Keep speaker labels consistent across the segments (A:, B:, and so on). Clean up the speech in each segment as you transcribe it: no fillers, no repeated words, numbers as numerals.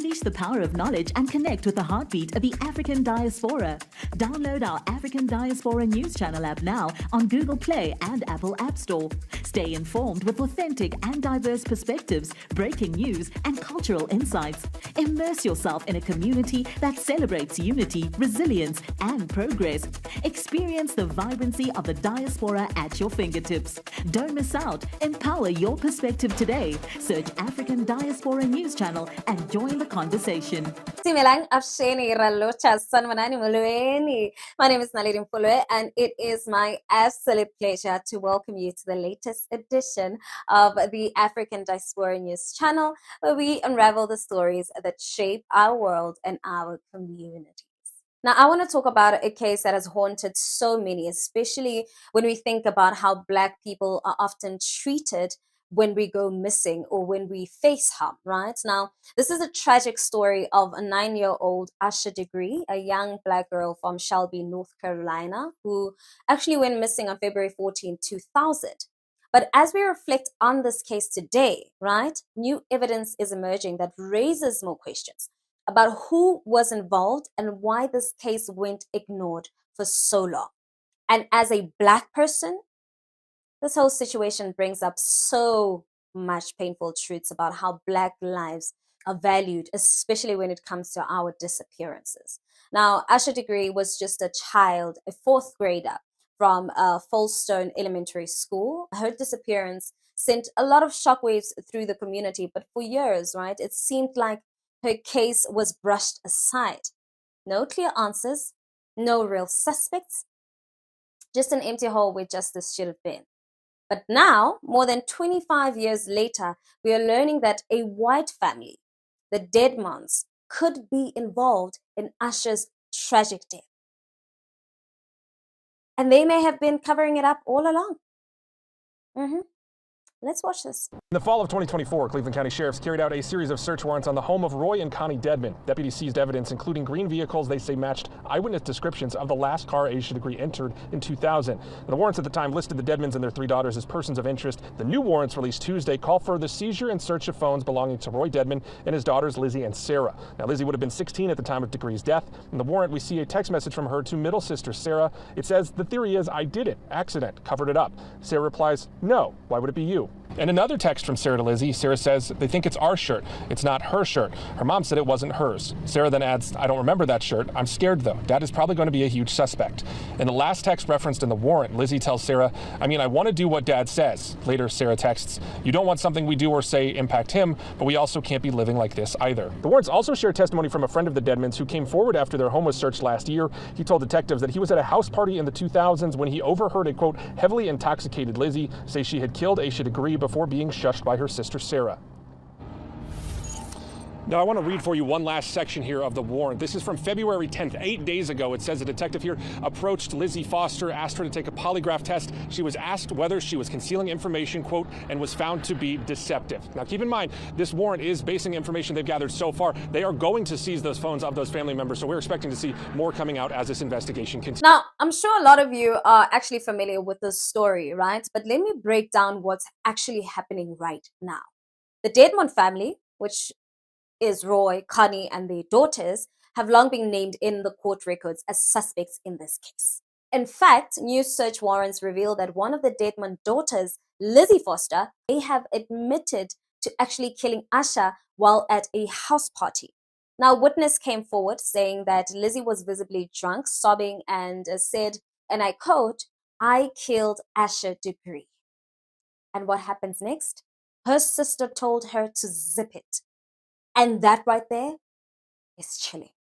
A: Unleash the power of knowledge and connect with the heartbeat of the African diaspora. Download our African Diaspora News Channel app now on Google Play and Apple App Store. Stay informed with authentic and diverse perspectives, breaking news, and cultural insights. Immerse yourself in a community that celebrates unity, resilience, and progress. Experience the vibrancy of the diaspora at your fingertips. Don't miss out. Empower your perspective today. Search African Diaspora News Channel and join the conversation.
B: Simelang Afsheni Ralocha Sanwanani Mulueni. My name is Naledi Mfoloe, and it is my absolute pleasure to welcome you to the latest edition of the African Diaspora News Channel, where we unravel the stories that shape our world and our communities. Now, I want to talk about a case that has haunted so many, especially when we think about how Black people are often treated when we go missing or when we face harm, right? Now, this is a tragic story of a 9-year-old Asha Degree, a young Black girl from Shelby, North Carolina, who actually went missing on February 14, 2000. But as we reflect on this case today, right, new evidence is emerging that raises more questions about who was involved and why this case went ignored for so long. And as a Black person, this whole situation brings up so much painful truths about how Black lives are valued, especially when it comes to our disappearances. Now, Asha Degree was just a child, a 4th grader from Folstone Elementary School. Her disappearance sent a lot of shockwaves through the community, but for years, right, it seemed like her case was brushed aside. No clear answers, no real suspects, just an empty hole where justice should have been. But now, more than 25 years later, we are learning that a white family, the Dedmons, could be involved in Asha's tragic death. And they may have been covering it up all along. Let's watch this.
C: In the fall of 2024, Cleveland County Sheriffs carried out a series of search warrants on the home of Roy and Connie Dedmon. Deputies seized evidence, including green vehicles they say matched eyewitness descriptions of the last car Asha Degree entered in 2000. The warrants at the time listed the Dedmons and their 3 daughters as persons of interest. The new warrants released Tuesday call for the seizure and search of phones belonging to Roy Dedmon and his daughters Lizzie and Sarah. Now, Lizzie would have been 16 at the time of Degree's death. In the warrant, we see a text message from her to middle sister Sarah. It says, "The theory is I did it, accident, covered it up." Sarah replies, "No, why would it be you?" And another text from Sarah to Lizzie. Sarah says, "They think it's our shirt. It's not her shirt. Her mom said it wasn't hers." Sarah then adds, "I don't remember that shirt. I'm scared though. Dad is probably going to be a huge suspect." In the last text referenced in the warrant, Lizzie tells Sarah, I want to do what Dad says." Later, Sarah texts, "You don't want something we do or say impact him, but we also can't be living like this either." The warrants also share testimony from a friend of the Dedmons who came forward after their home was searched last year. He told detectives that he was at a house party in the 2000s when he overheard a, quote, heavily intoxicated Lizzie say she had killed Asha Degree before being shushed by her sister Sarah. Now, I want to read for you one last section here of the warrant. This is from February 10th, 8 days ago. It says a detective here approached Lizzie Foster, asked her to take a polygraph test. She was asked whether she was concealing information, quote, and was found to be deceptive. Now, keep in mind, this warrant is basing information they've gathered so far. They are going to seize those phones of those family members, so we're expecting to see more coming out as this investigation continues.
B: Now, I'm sure a lot of you are actually familiar with this story, right? But let me break down what's actually happening right now. The Dedmon family, which is Roy, Connie, and their daughters, have long been named in the court records as suspects in this case. In fact, new search warrants reveal that one of the Dedmon daughters, Lizzie Foster, may have admitted to actually killing Asha while at a house party. Now, a witness came forward saying that Lizzie was visibly drunk, sobbing, and said, and I quote, "I killed Asha Degree." And what happens next? Her sister told her to zip it. And that right there is chilling,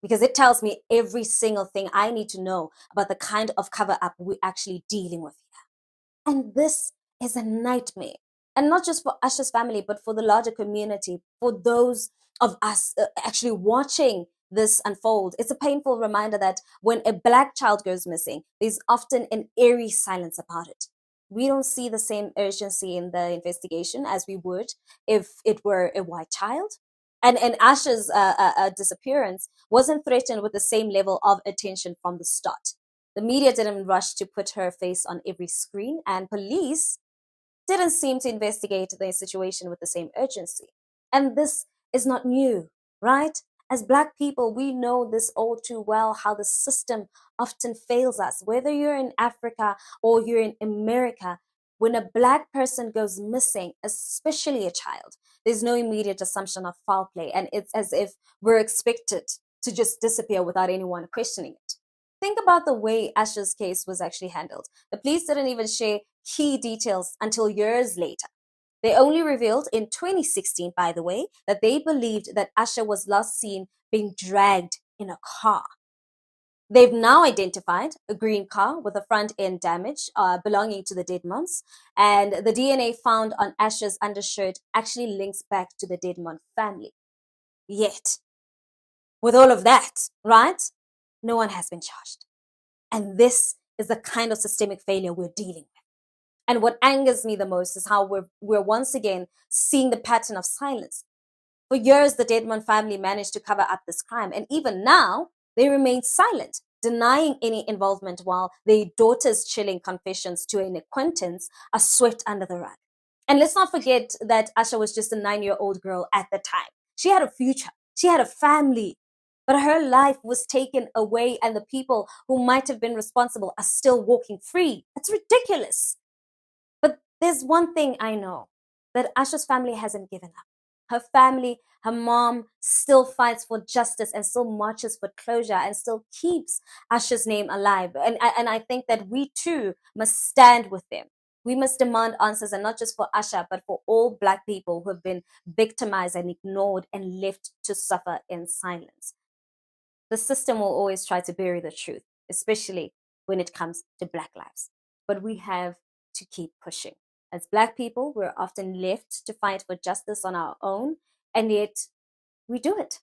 B: because it tells me every single thing I need to know about the kind of cover-up we're actually dealing with here. And this is a nightmare. And not just for Asha's family, but for the larger community, for those of us actually watching this unfold. It's a painful reminder that when a Black child goes missing, there's often an eerie silence about it. We don't see the same urgency in the investigation as we would if it were a white child. And Asha's disappearance wasn't threatened with the same level of attention from the start. The media didn't rush to put her face on every screen, and police didn't seem to investigate the situation with the same urgency. And this is not new, right? As Black people, we know this all too well, how the system often fails us. Whether you're in Africa or you're in America, when a Black person goes missing, especially a child, there's no immediate assumption of foul play. And it's as if we're expected to just disappear without anyone questioning it. Think about the way Asha's case was actually handled. The police didn't even share key details until years later. They only revealed in 2016, by the way, that they believed that Asha was last seen being dragged in a car. They've now identified a green car with a front end damage belonging to the Dedmons, and the DNA found on Asha's undershirt actually links back to the Dedmon family. Yet, with all of that, right, no one has been charged. And this is the kind of systemic failure we're dealing with. And what angers me the most is how we're once again seeing the pattern of silence. For years, the Dedmon family managed to cover up this crime, and even now, they remain silent, denying any involvement while their daughter's chilling confessions to an acquaintance are swept under the rug. And let's not forget that Asha was just a 9-year-old girl at the time. She had a future, she had a family, but her life was taken away, and the people who might have been responsible are still walking free. It's ridiculous. But there's one thing I know, that Asha's family hasn't given up. Her family, her mom, still fights for justice and still marches for closure and still keeps Asha's name alive. And I think that we too must stand with them. We must demand answers, and not just for Asha, but for all Black people who have been victimized and ignored and left to suffer in silence. The system will always try to bury the truth, especially when it comes to Black lives. But we have to keep pushing. As Black people, we're often left to fight for justice on our own, and yet we do it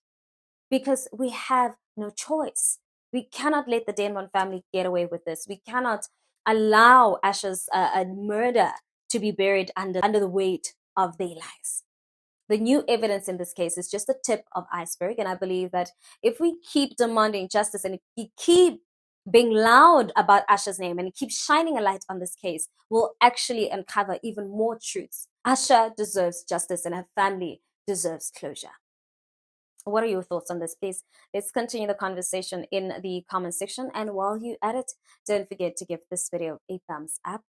B: because we have no choice. We cannot let the Dedmon family get away with this. We cannot allow Asha's murder to be buried under the weight of their lies. The new evidence in this case is just the tip of iceberg, and I believe that if we keep demanding justice and we keep being loud about Asha's name and keep shining a light on this case, we'll actually uncover even more truths. Asha deserves justice and her family deserves closure. What are your thoughts on this? Please, let's continue the conversation in the comment section. And while you're at it, don't forget to give this video a thumbs up.